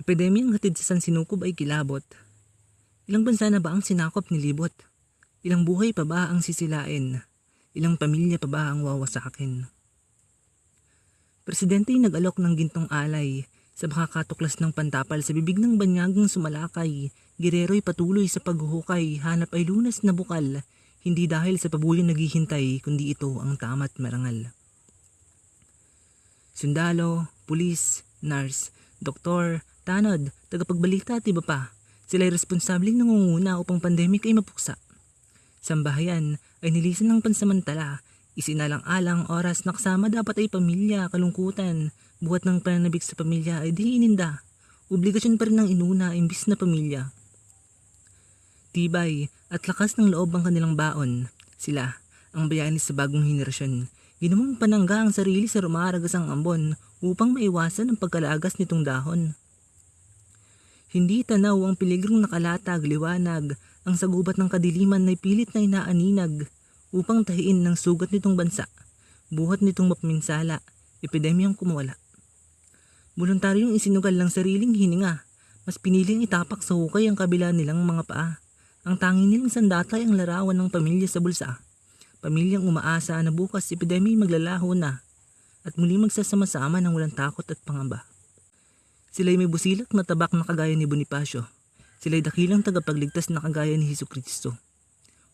Epidemyang hatid sa San Sinukob ay kilabot. Ilang bansa na ba ang sinakop ni Libot? Ilang buhay pa ba ang sisilain? Ilang pamilya pa ba ang wawasakin? Presidente ay nag-alok ng gintong alay sa makakatuklas ng pantapal sa bibig ng banyagang sumalakay. Girero'y patuloy sa paghuhukay, hanap ay lunas na bukal, hindi dahil sa pabulong naghihintay, kundi ito ang tama't marangal. Sundalo, pulis, nurse, doktor, tanod, tagapagbalita at iba pa, sila'y responsabling nangunguna upang pandemic ay mapuksa. Sambahayan ay nilisan ng pansamantala, isinalang-alang oras na kasama dapat ay pamilya, kalungkutan, buhat ng pananabik sa pamilya ay di ininda. Obligasyon pa rin ng inuna imbis na pamilya. Tibay at lakas ng loob ang kanilang baon. Sila, ang bayani sa bagong henerasyon. Ginamang panangga ang sarili sa rumaragas ang ambon upang maiwasan ang pagkalagas nitong dahon. Hindi tanaw ang peligrong nakalatag, liwanag, ang sagubat ng kadiliman ay pilit na inaaninag upang tahiin ng sugat nitong bansa, buhat nitong mapaminsala, epidemyang kumawala. Voluntaryong isinugal lang sariling hininga, mas piniling itapak sa hukay ang kabila nilang mga paa. Ang tanging nilang sandata ay ang larawan ng pamilya sa bulsa. Pamilyang umaasa na bukas epidemya maglalaho na at muli magsasama-sama ng walang takot at pangamba. Sila'y may busilak na tabak na kagaya ni Bonifacio. Sila'y dakilang tagapagligtas na kagaya ni Jesucristo.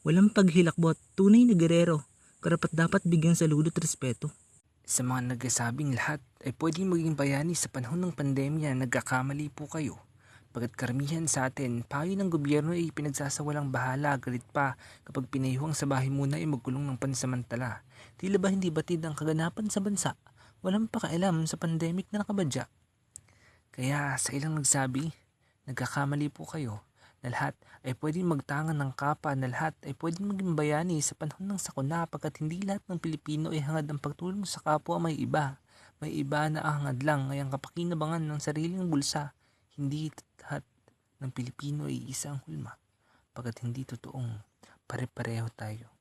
Walang paghilakbot, tunay na gerero, karapat-dapat bigyan saludo at respeto. Sa mga nagsasabing lahat ay pwedeng maging bayani sa panahon ng pandemya, nagkakamali po kayo. Pagkat karamihan sa atin, payo ng gobyerno ay pinagsasawalang bahala, galit pa kapag pinayuhang sa bahay muna ay magkulong ng pansamantala. Tila ba hindi batid ang kaganapan sa bansa? Walang pakialam sa pandemic na nakabadya. Kaya sa ilang nagsabi, nagkakamali po kayo, na lahat ay pwedeng magtangan ng kapa, na lahat ay pwedeng maging bayani sa panahon ng sakuna, pagkat hindi lahat ng Pilipino ay hangad ang pagtulong sa kapwa may iba. May iba na hangad lang ay ang kapakinabangan ng sariling bulsa. Hindi lahat ng Pilipino ay isang hulma, pagkat hindi totoong pare-pareho tayo.